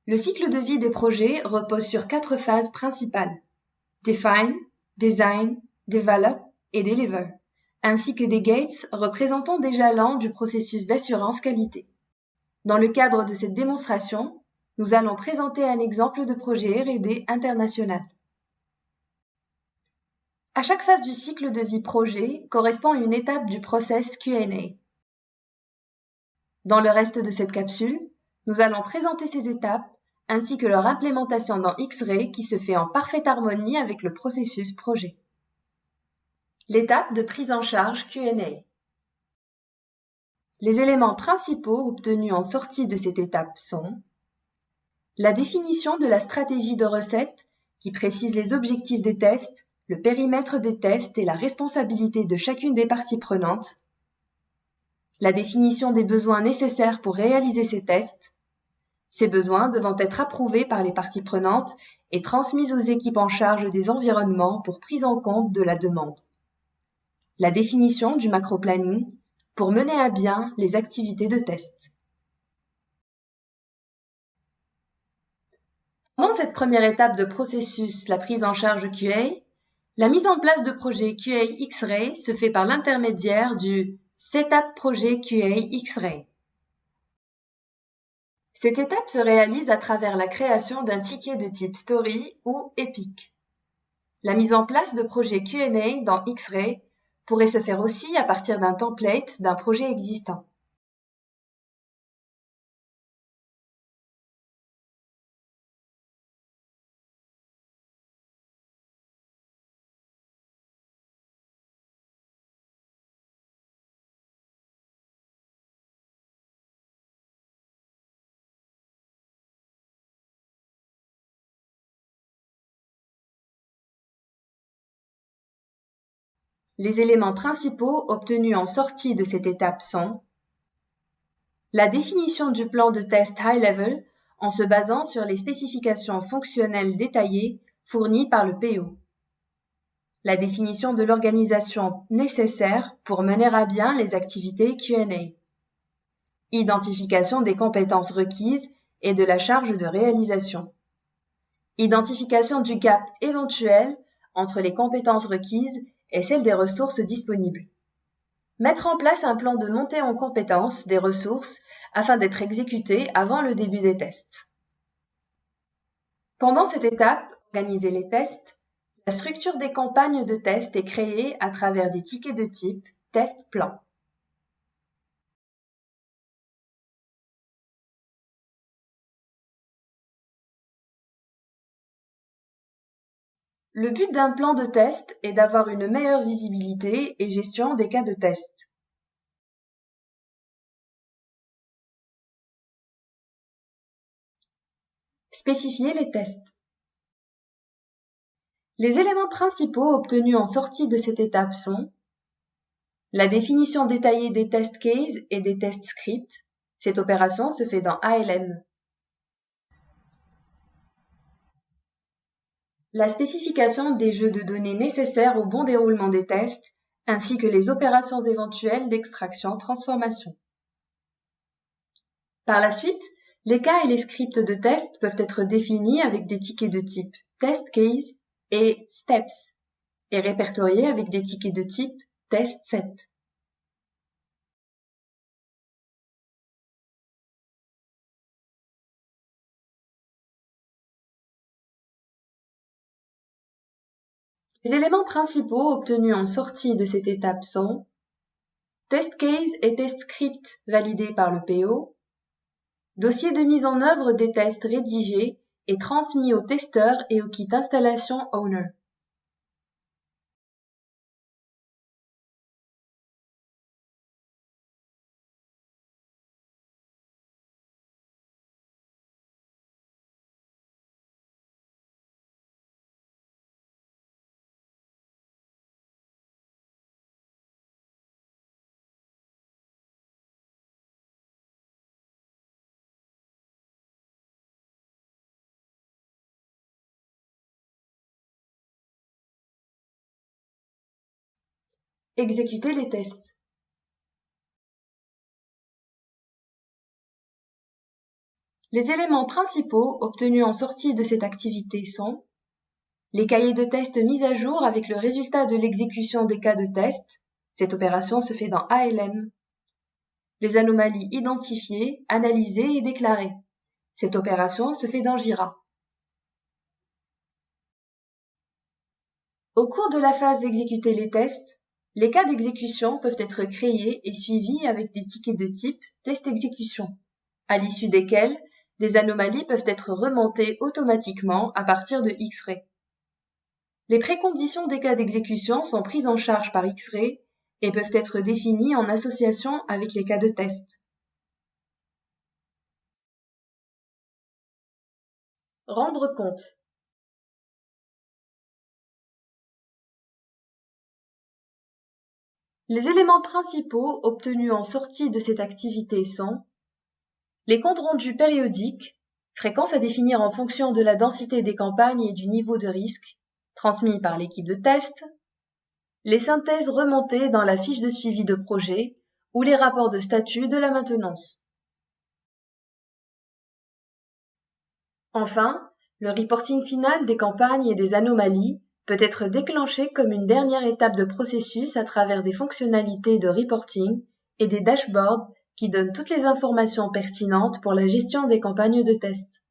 Le cycle de vie des projets repose sur 4 phases principales: Define, Design, Develop et Deliver, ainsi que des gates représentant des jalons du processus d'assurance qualité. Dans le cadre de cette démonstration, nous allons présenter un exemple de projet R&D international. À chaque phase du cycle de vie projet correspond une étape du process Q&A. Dans le reste de cette capsule, nous allons présenter ces étapes ainsi que leur implémentation dans X-Ray qui se fait en parfaite harmonie avec le processus projet. L'étape de prise en charge Q&A. Les éléments principaux obtenus en sortie de cette étape sont la définition de la stratégie de recette qui précise les objectifs des tests, le périmètre des tests et la responsabilité de chacune des parties prenantes, la définition des besoins nécessaires pour réaliser ces tests, ces besoins devant être approuvés par les parties prenantes et transmis aux équipes en charge des environnements pour prise en compte de la demande. La définition du macro-planning pour mener à bien les activités de test. Pendant cette première étape de processus, la prise en charge QA, la mise en place de projets QA X-Ray se fait par l'intermédiaire du Setup Projet QA X-Ray. Cette étape se réalise à travers la création d'un ticket de type Story ou Epic. La mise en place de projets Q&A dans X-Ray pourrait se faire aussi à partir d'un template d'un projet existant. Les éléments principaux obtenus en sortie de cette étape sont la définition du plan de test high level en se basant sur les spécifications fonctionnelles détaillées fournies par le PO. La définition de l'organisation nécessaire pour mener à bien les activités Q&A. Identification des compétences requises et de la charge de réalisation. Identification du gap éventuel entre les compétences requises et celles des ressources disponibles. Mettre en place un plan de montée en compétences des ressources afin d'être exécuté avant le début des tests. Pendant cette étape, organiser les tests, la structure des campagnes de tests est créée à travers des tickets de type test plan. Le but d'un plan de test est d'avoir une meilleure visibilité et gestion des cas de test. Spécifier les tests. Les éléments principaux obtenus en sortie de cette étape sont la définition détaillée des test cases et des test scripts. Cette opération se fait dans ALM. La spécification des jeux de données nécessaires au bon déroulement des tests, ainsi que les opérations éventuelles d'extraction-transformation. Par la suite, les cas et les scripts de test peuvent être définis avec des tickets de type test case et steps, et répertoriés avec des tickets de type test set. Les éléments principaux obtenus en sortie de cette étape sont test case et test script validés par le PO, dossier de mise en œuvre des tests rédigés et transmis au testeur et au kit installation owner. Exécuter les tests. Les éléments principaux obtenus en sortie de cette activité sont les cahiers de test mis à jour avec le résultat de l'exécution des cas de test. Cette opération se fait dans ALM. Les anomalies identifiées, analysées et déclarées. Cette opération se fait dans Jira. Au cours de la phase d'exécuter les tests, les cas d'exécution peuvent être créés et suivis avec des tickets de type test exécution, à l'issue desquels des anomalies peuvent être remontées automatiquement à partir de X-Ray. Les préconditions des cas d'exécution sont prises en charge par X-Ray et peuvent être définies en association avec les cas de test. Rendre compte. Les éléments principaux obtenus en sortie de cette activité sont les comptes rendus périodiques, fréquence à définir en fonction de la densité des campagnes et du niveau de risque, transmis par l'équipe de test, les synthèses remontées dans la fiche de suivi de projet ou les rapports de statut de la maintenance. Enfin, le reporting final des campagnes et des anomalies peut être déclenché comme une dernière étape de processus à travers des fonctionnalités de reporting et des dashboards qui donnent toutes les informations pertinentes pour la gestion des campagnes de test.